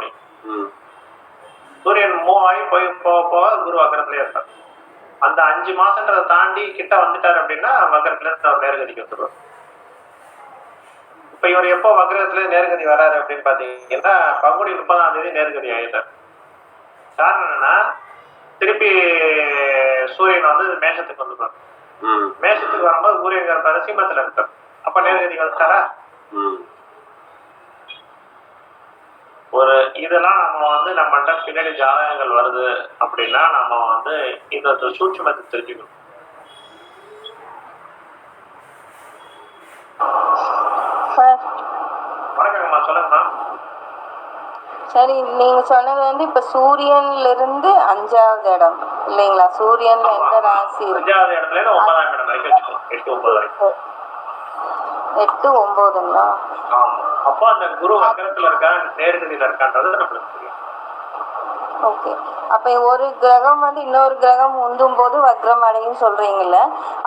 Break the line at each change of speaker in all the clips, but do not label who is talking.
பண்ணி சூரியன் மூவ் ஆகி போய் போக போக குரு வக்கரத்திலே இருப்பார். அந்த 5 மாசன்றதை தாண்டி கிட்ட வந்துட்டாரு அப்படின்னா வக்கரத்துல இருந்து அவர் நேர்கதிக்கு வந்துடுவார். இப்ப இவர் எப்போ வக்கரத்துல நேர்கதி வராரு அப்படின்னு பாத்தீங்கன்னா பங்குனி 30ஆம் தேதி நேர்கதி ஆயிட்டார். காரணம் என்னன்னா திருப்பி சூரியன் வந்து மேஷத்துக்கு வந்துடுவார். மேஷத்துக்கு வரும்போது குரு எங்க இருப்பாரு? சிம்மத்துல இருப்பார். அப்ப நேர்கதிக்கு வந்துட்டாரா? ஒரு இதெல்லாம் நம்ம வந்து நம்மகிட்ட பின்னாடி ஜாதகங்கள் வருது அப்படின்னா நம்ம வந்து இந்த சூட்சுமத்தை தெரிஞ்சுக்கணும். வணக்கங்கம்மா, சொல்லுங்கம்மா.
சரி, நீங்க சொன்னது வந்து இப்ப சூரியன்ல இருந்து 5வது இடம் இல்லைங்களா? சூரியன்ல எந்த ராசி?
5வது இடத்துல இருந்து 9ஆம் இடம் வரைக்கும் வச்சுக்கணும். 8, 9 வரைக்கும்.
8, 9ங்களா?
ஆமா. அப்போ அந்த குரு வக்கரத்துல இருக்கா நேர்கதியில இருக்கான்றது நம்மளுக்கு தெரியும்.
ஓகே. அப்ப ஒரு கிரகம் வந்து இன்னொரு கிரகம் முந்தும் போது வக்ரம் அடையும் சொல்றீங்கல்ல,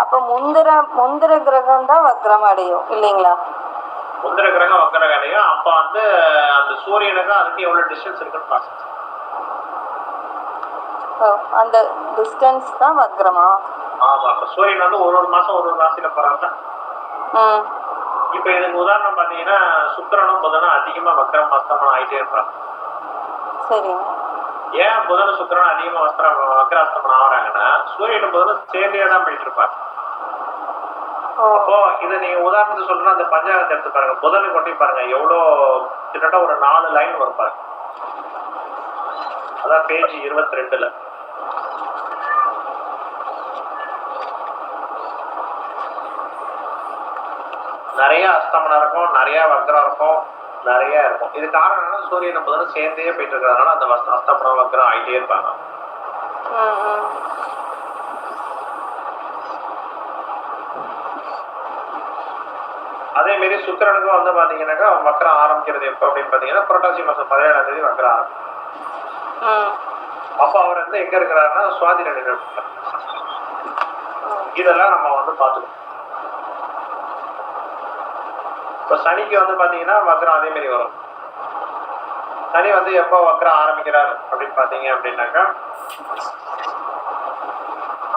அப்ப முந்திர கிரகம் தான் வக்ரம் அடையும் இல்லைங்களா?
முந்திர கிரகம் வக்கரம் அடையும். அப்ப வந்து அந்த சூரியனுக்கு அதுக்கு எவ்வளவு டிஸ்டன்ஸ் இருக்குன்னு பாக்கணும்.
அந்த டிஸ்டன்ஸ் தான் வக்ரமா?
ஆமா. அப்ப சூரியன் வந்து ஒரு மாசம் ஒரு ராசியில போறாங்க. இப்ப இதுக்கு உதாரணம் பாத்தீங்கன்னா சுக்கிரனும் புதனும் அதிகமா வக்கரம் அஸ்தமனம் ஆயிட்டே இருப்பாங்க.
சரி.
ஏன் புதனும் சுக்கிரனும் அதிகமா வக்கர அஸ்தமனம் ஆகுறாங்கன்னா சூரியனும் புதனும் சேர்ந்தே தான் போயிட்டு இருப்பாங்க. அப்போ இதை நீங்க உதாரணத்துக்கு சொல்லணும், அந்த பஞ்சாங்கத்தை எடுத்து பாருங்க. புதனை கொட்டி பாருங்க, எவ்வளோ கிட்டத்தட்ட ஒரு 4 லைன் வரும் பாருங்க. அதான் பேஜ் 22ல. நிறைய அஸ்தமனம் இருக்கும், நிறைய வக்கரம் இருக்கும், நிறைய இருக்கும். இது காரணம் என்னன்னா சூரியன் புதனும் சேர்ந்தே போயிட்டு இருக்கிறதுனால அந்த அஸ்தமனம் வக்கரம் ஆகிட்டே இருப்பாங்க. அதே மாதிரி சுக்கிரனுக்கும் வந்து பாத்தீங்கன்னாக்கா வக்கரம் ஆரம்பிக்கிறது எப்ப அப்படின்னு பாத்தீங்கன்னா புரட்டாசி மாசம் 17ஆம் தேதி வக்கரம் ஆரம்பிக்கும். அப்ப அவர் வந்து எங்க இருக்கிறாருன்னா சுவாதி நட்சத்திரம். இதெல்லாம் நம்ம வந்து பாத்துக்கணும். இப்ப சனிக்கு வந்து பாத்தீங்கன்னா வக்கரம் அதே மாதிரி வரும். சனி வந்து எப்போ வக்கரம் ஆரம்பிக்கிறார் அப்படின்னு பாத்தீங்க அப்படின்னாக்கா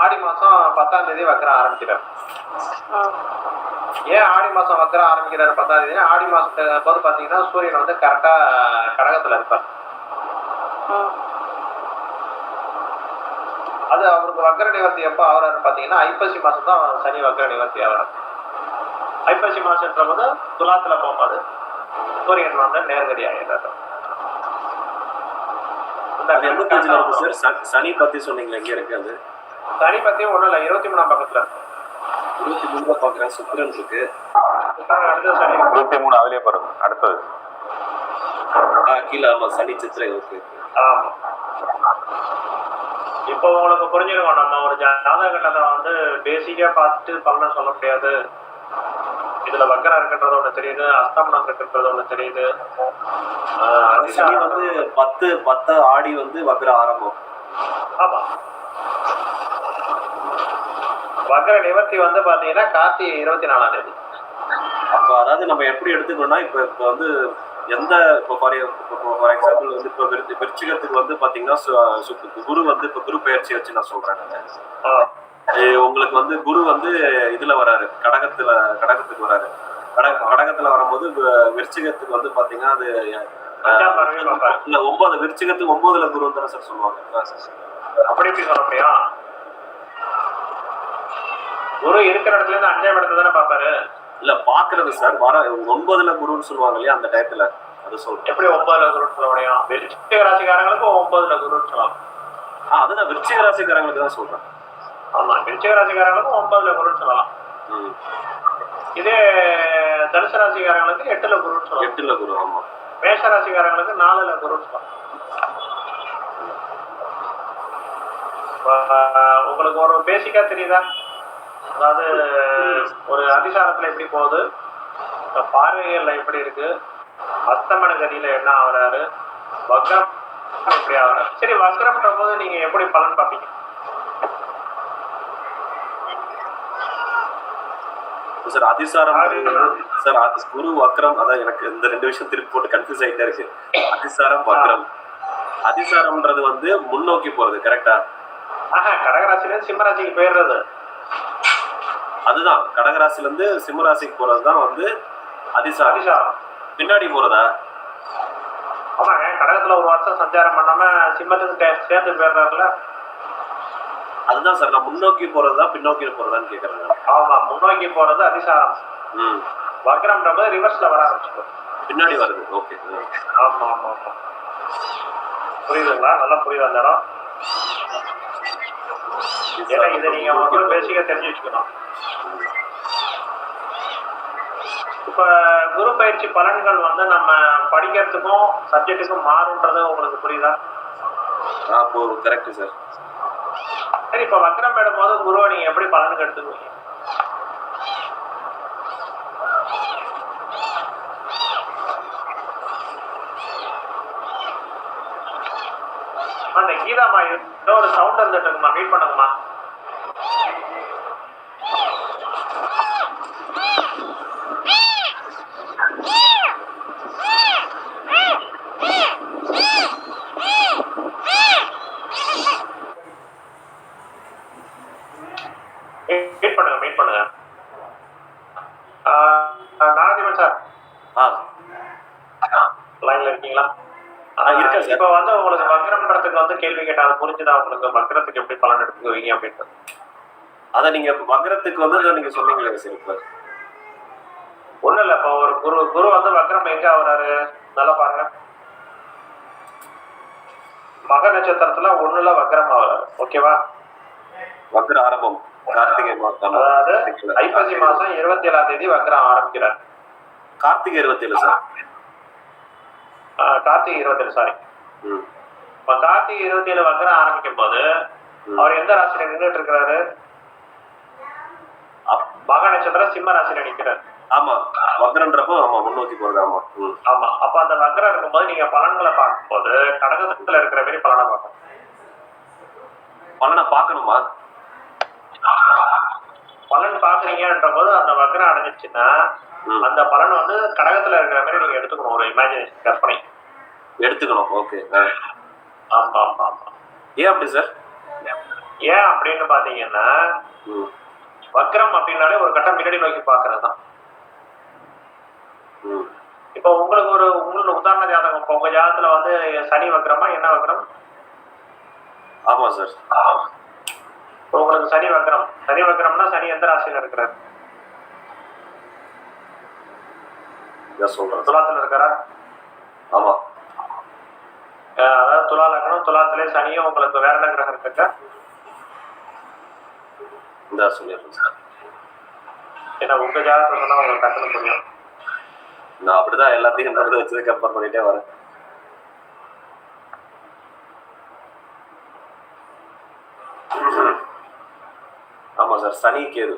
ஆடி மாசம் 10ஆம் தேதி வக்கரம் ஆரம்பிக்கிறார். ஏன் ஆடி மாசம் வக்கரம் ஆரம்பிக்கிறார் 10ஆம் தேதி? ஆடி மாசத்துக்கு போது பாத்தீங்கன்னா சூரியன் வந்து கரெக்டா கடகத்துல இருப்பார். அது அவருக்கு வக்கர நிவர்த்தி எப்போ ஆகிறாரு பாத்தீங்கன்னா ஐப்பசி மாசம் தான் சனி வக்கர நிவர்த்தி ஆகிறார். ஐப்பசி மாசன்ற போது துலாத்துல போகும்போது சூரியன் வந்து நேர்கதி ஆகிறார்.
சனி பத்தி சொன்னீங்களா? எங்க இருக்கு அது?
சனி பத்தி ஒண்ணும் இல்ல, 23ஆம் பக்கத்துல இருக்கு.
23 பாக்குறேன். சுக்கிரன் இருக்கு.
அடுத்தது சனி
23 அதுலயே பாருங்க. அடுத்தது
கீழே. ஆமா, சனி சித்திரை. ஓகே.
ஆமா. இப்போ உங்களுக்கு புரிஞ்சிருக்கும், நம்ம ஒரு ஜாதக கட்டத்தை வந்து பேசிக்கா பார்த்துட்டு பலனை சொல்ல முடியாது. இதுல வக்கரம் இருக்கின்றது ஒண்ணு தெரியுது, அஸ்தமனம் இருக்கின்றது ஒண்ணு தெரியுது.
சனி வந்து 10 ஆடி வந்து வக்கர ஆரம்பம்.
ஆமா. வக்கர நிவர்த்தி வந்து பாத்தீங்கன்னா கார்த்திகை 24ஆம் தேதி.
அப்ப அதாவது நம்ம எப்படி எடுத்துக்கணும்னா இப்ப வந்து எந்த ஃபார் எக்ஸாம்பிள் வந்து இப்போ விருச்சிகத்துக்கு வந்து பாத்தீங்கன்னா குரு வந்து இப்போ குரு பயிற்சி வச்சு நான் சொல்றேன். உங்களுக்கு வந்து குரு வந்து இதுல வராரு, கடகத்துக்கு வராரு. கடகத்துல வரும்போது விருச்சிகத்துக்கு வந்து பாத்தீங்கன்னா அது 9 விருச்சிகத்துக்கு 9ல குரு தானே சார் சொல்லுவாங்க.
அப்படி எப்படி சொல்ல முடியும்? குரு இருக்கிற இடத்துல இருந்து 5ஆம் இடத்துல தானே பாப்பாரு.
இல்ல பாக்குறது சார், வர 9ல குருன்னு சொல்லுவாங்க இல்லையா, அந்த டயத்துல. அது சொல்றேன்.
எப்படி 9ல குருன்னு சொல்ல முடியும்? விருச்சிக ராசிக்காரங்களுக்கு 9ல குருன்னு சொல்லலாம்.
அதுதான் விருச்சிக ராசிக்காரங்களுக்கு தான் சொல்றேன்.
ஆமா, விருச்சிக ராசிக்காரங்களுக்கு 9ல குருன்னு சொல்லலாம். இதே தனுசு ராசிக்காரங்களுக்கு 8ல குருன்னு சொல்லலாம்.
8ல குரு. ஆமா.
மேஷ ராசிக்காரங்களுக்கு 4ல குருன்னு சொல்லலாம். உங்களுக்கு ஒரு பேசிக்கா தெரியுதா? அதாவது ஒரு அதிசாரத்துல எப்படி போகுது, பார்வைகள்ல எப்படி இருக்கு, அஸ்தமன கதியில என்ன ஆகுறாரு, வக்ரம் எப்படி ஆகுறாரு. சரி, வக்ரம்ன்ற போது நீங்க எப்படி பலன் பார்ப்பீங்க?
சார் அதிசாரம் சார் அது குரு வக்ரம், அதான் எனக்கு இந்த 2 விஷயம் திருப்பி போட்டு கன்ஃபியூஸ் ஆகிட்டே இருக்கு. அதிசாரம் வக்ரம். அதிசாரம்ன்றது வந்து முன்னோக்கி போறது கரெக்டா?
கடகராசில இருந்து சிம்மராசிக்கு போயிடுறது.
அதுதான் கடகராசில இருந்து சிம்மராசிக்கு போறதுதான் வந்து அதிசாரம். பின்னாடி போறதா?
ஆமாங்க, கடகத்துல ஒரு வருஷம் சஞ்சாரம் பண்ணாம சிம்மத்துக்கு சேர்ந்து போயிடுறாருல.
அதுதான் சார், நான் முன்னோக்கி போறதா பின்னோக்கி போறதான்னு கேக்குறேன்.
ஆமா, முன்னோக்கி போறது அதிசாரம். வக்ரம்ன்றது ரிவர்ஸ்ல வர ஆரம்பிச்சிடும்,
பின்னாடி வருது. ஓகே.
ஆமா ஆமா ஆமா, புரியுதுங்களா? நல்லா புரியுது அந்த இடம். ஏன்னா இதை நீங்க வந்து பேசிக்கா தெரிஞ்சு வச்சுக்கணும். இப்ப குரு பயிற்சி பலன்கள் வந்து நம்ம படிக்கிறதுக்கும் சப்ஜெக்டுக்கும் மாறுன்றது உங்களுக்கு புரியுதா?
அப்போ கரெக்ட் சார்.
சரி, இப்ப வக்ரம் எடுக்கும்போது குருவை நீங்க எப்படி பலனுக்கு எடுத்துக்குவீங்க? அந்த கீதாமா ஒரு சவுண்ட் வந்துட்டு இருக்குமா, மீட் பண்ணுங்கம்மா. மீட் பண்ணுங்க. நாகதீபன் சார் லைன்ல இருக்கீங்களா? இப்ப வந்து உங்களுக்கு வக்ரம்ன்றதுக்கு வந்து கேள்வி கேட்டா அது புரிஞ்சுதா உங்களுக்கு? வக்ரத்துக்கு எப்படி பலன் எடுத்துக்குவீங்க அப்படின்ட்டு.
அத நீங்க வக்ரத்துக்கு வந்து நீங்க சொன்னீங்களே சார். இப்ப
ஒண்ணு இல்ல, இப்ப ஒரு குரு வந்து வக்ரம் எங்க ஆகுறாரு நல்லா பாருங்க. மக நட்சத்திரத்துல 1ல வக்ரம் ஆகுறாரு. ஓகேவா?
வக்ர ஆரம்பம் கார்த்திகை மாசம்,
அதாவது ஐப்பசி மாசம் 27ஆம் தேதி வக்ரம் ஆரம்பிக்கிறார்.
கார்த்திகை 27 சார்.
கார்த்திகை 27, சாரி. இப்ப கார்த்திகை 27 வக்ரம் ஆரம்பிக்கும் போது அவர் எந்த ராசியில நின்றுட்டு இருக்கிறாரு? மக நட்சத்திரம் சிம்ம ராசியில நிற்கிறார்.
ஆமா, வக்ரன்றப்போ ஆமா முன்னோக்கி போறது. ஆமா
ஆமா. அப்ப அந்த வக்ரம் இருக்கும்போது நீங்க பலன்களை பார்க்கும் போது கடகத்துல இருக்கிற மாதிரி பலனை பார்க்கணும்.
பலனை பார்க்கணுமா?
பலன் பாக்குறீங்கன்ற போது அந்த வக்ரம் அடைஞ்சிருச்சுன்னா அந்த பலன் வந்து கடகத்துல இருக்கிற மாதிரி நீங்க எடுத்துக்கணும். ஒரு இமேஜினேஷன், கற்பனை
எடுத்துக்கணும். ஓகே.
ஆமா ஆமா ஆமா.
ஏன் அப்படி சார்?
ஏன் அப்படின்னு பாத்தீங்கன்னா வக்ரம் அப்படின்னாலே ஒரு கட்டம் முன்னாடி நோக்கி பாக்குறது தான். இப்போ உங்களுக்கு உதாரண ஜாதகம், இப்போ உங்க ஜாதகத்துல வந்து சனி வக்ரமா என்ன வக்ரம்?
ஆமா சார்.
இப்போ உங்களுக்கு சனி வக்ரம்னா சனி எந்த ராசியில இருக்கிறார்?
சொல்றேன்.
துலாத்துல இருக்காரா?
ஆமா.
அதாவது துலா லக்னம், துலாத்திலே சனியும் உங்களுக்கு வேற என்ன கிரகம் இருக்குங்க?
இந்த சொல்லிடுறேன் சார்.
ஏன்னா உங்க ஜாதகத்துல சொன்னா உங்களுக்கு டக்குன்னு புரியும்.
நான் அப்படிதான் எல்லாத்தையும் நடந்து வச்சது கம்பேர் பண்ணிட்டே வரேன். ஆமா சார், சனி கேது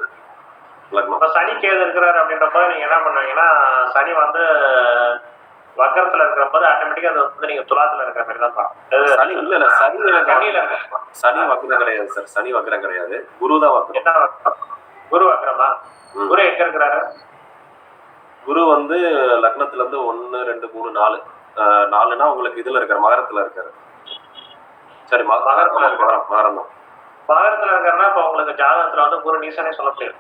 லக்னம்.
இப்ப சனி கேது இருக்கிறாரு அப்படின்றப்ப நீங்க என்ன பண்ணுவீங்கன்னா, சனி வந்து வக்கரத்துல இருக்கிற போது ஆட்டோமேட்டிக்கா அது வந்து நீங்க துலாத்துல இருக்கிற மாதிரி தான் பார்க்கணும்.
சனி இல்ல சனி வக்ரம் கிடையாது சார். சனி வக்ரம் கிடையாது, குரு தான் வக்ரம்.
என்ன வக்ரம்? குரு வக்ரமா? குரு எங்க இருக்கிறாரு?
குரு வந்து லக்னத்துல இருந்து 1 2 3 4 4னா உங்களுக்கு இதுல இருக்காரு, மகரத்துல இருக்காரு. சரி, மகரத்துல மகரம் தான்.
மகரத்துல இருக்காருன்னா இப்ப உங்களுக்கு ஜாதகத்துல வந்து குரு நீசனே சொல்ல முடியாது.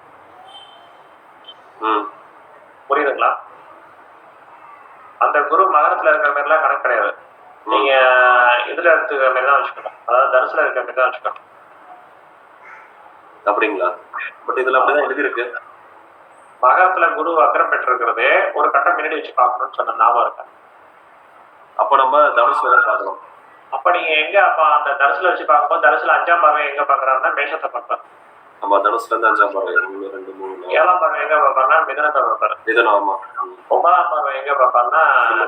புரியுதுங்களா? அந்த குரு மகரத்துல இருக்கிற மாதிரி எல்லாம் கணக்கு கிடையாது. நீங்க இதுல எடுத்துக்கிற மாதிரி தான் வச்சுக்கணும், அதாவது தனுசுல இருக்கிற மாதிரி தான் வச்சுக்கணும்.
அப்படிங்களா? பட் இதுல அப்படிதான் எழுதியிருக்கு.
மகரத்துல குரு வக்ரம் பெற்றிருக்கிறதே ஒரு கட்டம் முன்னாடி வச்சு பார்க்கணும்னு சொன்ன ஞாபகம் இருக்கு.
அப்ப நம்ம தனுசுல தான் பார்க்கணும்.
அப்ப நீங்க எங்க அப்ப அந்த தனுசுல வச்சு பார்க்கும்போது தனுசுல 5ஆம் பார்வை எங்க பாக்குறாருன்னா மேஷத்தை பார்ப்பாரு.
ஆமா, தனுசுல இருந்து 5ஆம் பார்வை 1 2 3 4.
7ஆம் பார்வை எங்க பார்ப்பாருன்னா மிதுனத்தை பார்ப்பாரு.
மிதுனம். ஆமா.
9ஆம் பார்வை எங்க பார்ப்பாருன்னா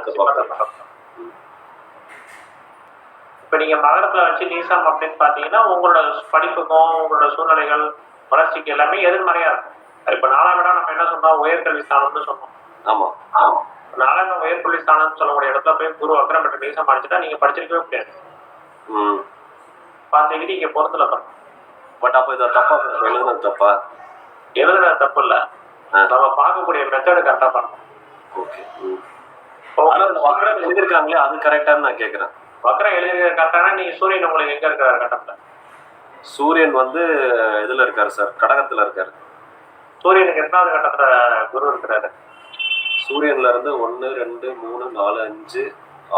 சிம்மத்தை பார்ப்பாரு. இப்ப நீங்க மகரத்துல வச்சு நீசம் அப்படின்னு பாத்தீங்கன்னா உங்களோட படிப்புக்கும் உங்களோட சூழ்நிலைகள் வளர்ச்சிக்கு எல்லாமே எதிர்மறையா இருக்கும். இப்ப 4ஆம் இடம் நம்ம என்ன சொன்னோம்? உயர்கல்வி ஸ்தானம்னு சொன்னோம்.
ஆமா.
4ஆம் இடம் உயர்கல்வி ஸ்தானம்னு சொல்லக்கூடிய இடத்துல போய் குரு வக்ரம் பெற்ற நீசம் அடிச்சுட்டா நீங்க படிச்சிருக்கவே முடியாது. அந்த விதி இங்க பொறுத்துல பண்ணும்.
பட் அப்ப இதை தப்பா எழுதுனது தப்பா?
எழுதுனது தப்பு இல்ல, நம்ம பார்க்கக்கூடிய மெத்தடு கரெக்டா பண்ணணும்.
ஓகே. ஆனா இந்த வக்ரம் எழுதியிருக்காங்களே அது கரெக்டான்னு நான் கேட்கறேன்.
வக்ரம் எழுதியிருக்க கரெக்டானா நீங்க சூரியன் உங்களுக்கு எங்க இருக்கிறாரு கட்டத்துல?
சூரியன் வந்து இதுல இருக்காரு சார், கடகத்துல இருக்காரு.
சூரியனுக்கு எத்தனாவது கட்டத்துல குரு இருக்கிறாரு?
சூரியன்ல இருந்து 1 2 3 4 5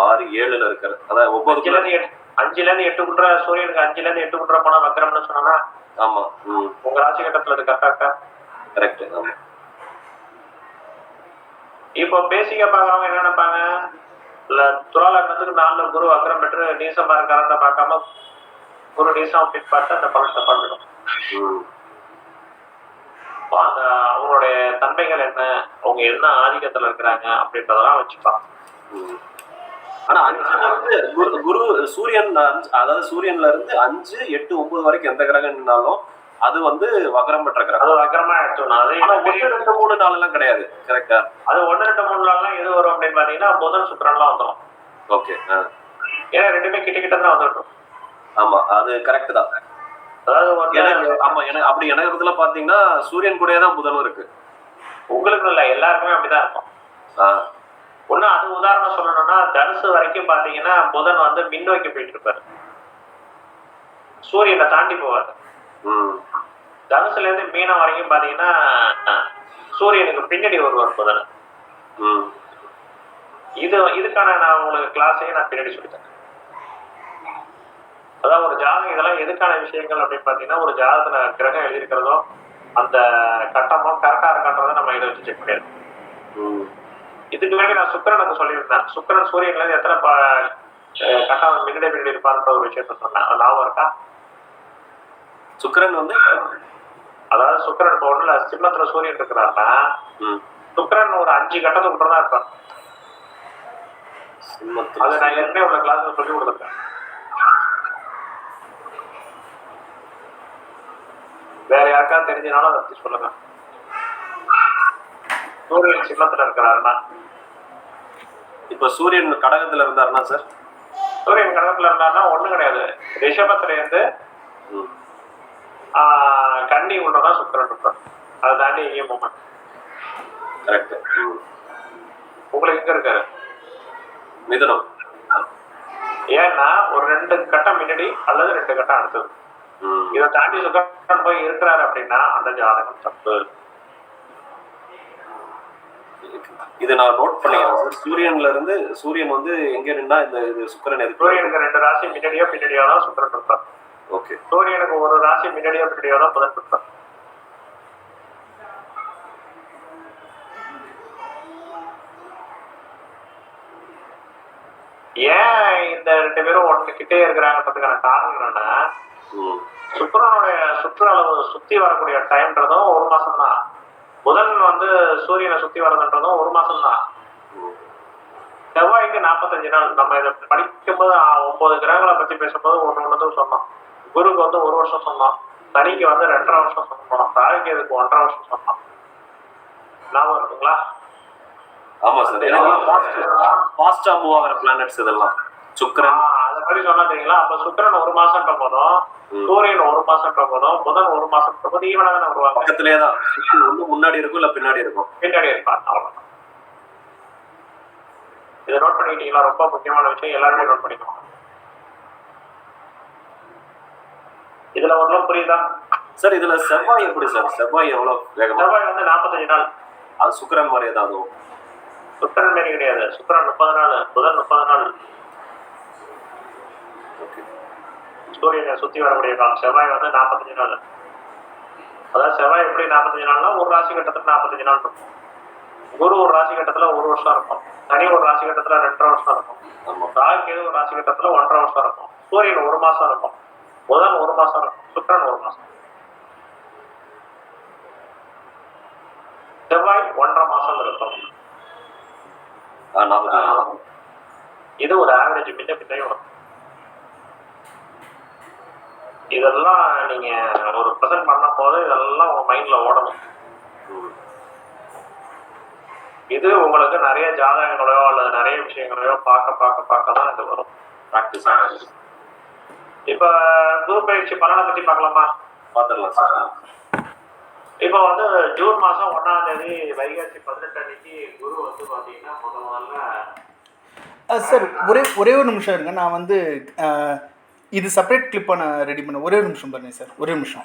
6 7ல இருக்காரு. அதான் 9
5ல இருந்து 8 சூரியனுக்கு 5ல இருந்து 8 போனா வக்ரம்னு சொன்னா
ஆமா.
உங்க ராசி கட்டத்துல அது கரெக்டா இருக்கா?
கரெக்ட். ஆமா.
இப்போ பேசிக்கா பாக்குறவங்க என்ன நினைப்பாங்க, இல்ல துலா லக்னத்துக்கு 4 குரு வக்ரம் பெற்று நீசமா இருக்காருன்னு பார்க்காம குரு நீசம் அப்படின்னு பார்த்து அந்த பலத்தை பண்ணணும். அந்த அவங்களுடைய தன்மைகள் என்ன, அவங்க என்ன ஆதிக்கத்துல இருக்கிறாங்க அப்படின்றதெல்லாம் வச்சுப்பாங்க.
ஆனா 5ல இருந்து குரு சூரியன், அதாவது சூரியன்ல இருந்து 5 8 9 வரைக்கும் எந்த கிரகம் நின்னாலும் அது வந்து வக்ரம் பெற்ற கிரகம்.
அது வக்ரமா எடுத்துக்கணும். அது
1 2 3 4 எல்லாம் கிடையாது. கரெக்டா?
அது 1 2 3 நாள்லாம் எது வரும் அப்படின்னு பாத்தீங்கன்னா புதன் சுக்கிரன்லாம் வந்துடும்.
ஓகே.
ஏன்னா ரெண்டுமே கிட்ட கிட்ட தான் வந்துடும்.
ஆமா, அது கரெக்ட் தான்.
அதாவது
ஆமா, அப்படி எனக்குறதுல பாத்தீங்கன்னா சூரியன் கூடயே தான் புதனும் இருக்கு.
உங்களுக்கு இல்ல, எல்லாருக்குமே அப்படிதான் இருக்கும். ஒண்ணு அது உதாரணம் சொல்லணும்னா தனுசு வரைக்கும் பாத்தீங்கன்னா புதன் வந்து மின்னோக்கி போயிட்டு இருப்பாரு, சூரியனை தாண்டி போவாரு. தனுசுல இருந்து மீனம் வரைக்கும் பாத்தீங்கன்னா சூரியனுக்கு பின்னாடி ஒருவர் புதன். இதுக்கான நான் உங்களுக்கு கிளாஸையும் நான் பின்னாடி சொல்லித்தரேன். அதாவது ஒரு ஜாதகம் இதெல்லாம் எதுக்கான விஷயங்கள் அப்படின்னு பாத்தீங்கன்னா, ஒரு ஜாதகத்துல கிரகம் எழுதியிருக்கிறதோ அந்த கட்டமோ கரெக்டா இருக்கான்றதை நம்ம இதை வச்சு செக் பண்ணிடணும். இதுக்கு முன்னாடி நான் சுக்கிரனுக்கு சொல்லியிருந்தேன், சுக்கிரன் சூரியன்ல இருந்து எத்தனை கட்டம் பின்னாடி இருப்பாருன்ற ஒரு விஷயத்த சொன்னேன். அது லாபம் இருக்கா?
சுக்கிரன் வந்து
அதாவது சுக்கிரன் இப்போ ஒண்ணுல சிம்மத்துல சூரியன் இருக்கிறாருன்னா சுக்கிரன் ஒரு 5 கட்டத்துக்கு தான் இருப்பார். அது நான் ஏற்கனவே உள்ள கிளாஸ்ல சொல்லி கொடுத்துருக்கேன். வேற யாருக்கா தெரிஞ்சனாலும் அதை பத்தி சொல்லுங்க. சூரியன் சிம்மத்துல இருக்கிறாருன்னா,
இப்ப சூரியன் கடகத்துல இருந்தாருன்னா சார்,
சூரியன் கடகத்துல இருந்தாருன்னா ஒண்ணு கிடையாது, ரிஷபத்துல இருந்து கன்னி உள்ளதான் சுக்கிரன் இருப்பார். அதை தாண்டி எங்கேயும் போக மாட்டேன்.
கரெக்ட்.
உங்களுக்கு எங்க இருக்காரு?
மிதுனம்.
ஏன்னா ஒரு 2 கட்டம் முன்னாடி அல்லது 2 கட்டம் அடுத்தது. இதை தாண்டி சுக்கிரன் போய் இருக்கிறாரு அப்படின்னா அந்த ஜாதகம் தப்பு.
இதை நான் நோட் பண்ணிக்கிறேன் சார். சூரியன்ல இருந்து சூரியன் வந்து எங்க நின்னா இந்த இது சுக்கிரன் எதுக்கு?
சூரியனுக்கு 2 ராசி முன்னாடியோ பின்னாடியோ தான் சுக்கிரன் இருப்பார்.
ஓகே.
சூரியனுக்கு ஒரு ராசி முன்னாடியோ பின்னாடியோ தான் புதன் இருப்பார். ஏன் இந்த 2 பேரும் ஒன்றுகிட்டே இருக்கிறாங்கன்றதுக்கான காரணம் என்னன்னா, சுக்கிரனுடைய சுற்று அளவு சுத்தி வரக்கூடிய டைம்ன்றதும் 1 மாசம் தான். புதன் வந்து சூரியனை சுத்தி வரதுன்றதும் 1 மாசம் தான். செவ்வாய்க்கு 45 நாள். நம்ம இதை படிக்கும்போது 9 கிரகங்களை பத்தி பேசும்போது ஒன்னொன்னு சொன்னோம். குருக்கு வந்து 1 வருஷம் சொன்னோம், சனிக்கு வந்து 2.5 வருஷம் சொன்னோம், ராகுக்கு இதுக்கு 1.5 வருஷம் சொன்னோம். ஞாபகம் இருக்குங்களா?
ஆமா சார். ஃபாஸ்டா மூவ் ஆகிற பிளானட்ஸ் இதெல்லாம் சுக்கிரன்
அதை பத்தி சொன்னா தெரியுங்களா? அப்ப சுக்கிரன் 1 மாசம்ன்ற போதும், சூரியன் 1 மாசம்ன்ற போதும், புதன் 1 மாசம்ன்ற போது ஈவனா தானே வருவாங்க.
பக்கத்திலேயே தான். ஒண்ணு முன்னாடி இருக்கும் இல்ல பின்னாடி இருக்கும்.
பின்னாடி இருப்பார். அவ்வளவுதான். இதை நோட் பண்ணிக்கிட்டீங்களா? ரொம்ப முக்கியமான விஷயம், எல்லாருமே நோட் பண்ணிக்கணும். இதுல ஒன்றும் புரியுதா
சார்? இதுல செவ்வாய் எப்படி சார்? செவ்வாய் எவ்வளவு வேகமா?
செவ்வாய் வந்து 45 நாள்.
அது சுக்கிரன் மாதிரி ஏதாவது?
சுக்கிரன் மாரி கிடையாது. சுக்கிரன் 30 நாள், புதன் 30 நாள். சூரியனை சுத்தி வரக்கூடிய காலம். செவ்வாய் வந்து 45 நாள். அதாவது செவ்வாய் எப்படி 45 நாள்னா ஒரு ராசி கட்டத்துல 45 நாள் இருக்கும். குரு ஒரு ராசி கட்டத்துல 1 வருஷம் இருக்கும், சனி ஒரு ராசி கட்டத்துல 2.5 வருஷம் இருக்கும், ராகு ஒரு ராசி கட்டத்துல 1.5 வருஷம் இருக்கும், சூரியன் 1 மாசம் இருக்கும், புதன் 1 மாசம் இருக்கும், சுக்கிரன் 1 மாசம், செவ்வாய் 1.5 மாசம் இருக்கும். இது ஒரு ஆவரேஜ். பின்ன வரும். இதெல்லாம் நீங்க ஒரு ப்ரெசென்ட் பண்ண போது இதெல்லாம் உங்க மைண்ட்ல ஓடணும். இது உங்களுக்கு நிறைய ஜாதகங்களையோ அல்லது நிறைய விஷயங்களையோ பார்க்க தான் இது வரும். ப்ராக்டிஸ் ஆகும். இப்ப குரு பயிற்சி பலனை பத்தி பார்க்கலாமா?
பார்த்துடலாம் சார்.
இப்போ வந்து ஜூன் மாசம் 1ஆம் தேதி வைகாசி 18 அன்னைக்கு குரு வந்து பாத்தீங்கன்னா முதல்ல
சார் ஒரே ஒரு நிமிஷம் இருங்க. நான் வந்து இது செப்பரேட் கிளிப்பாக நான் ரெடி பண்ண ஒரே ஒரு நிமிஷம் பாருங்க சார், ஒரே நிமிஷம்.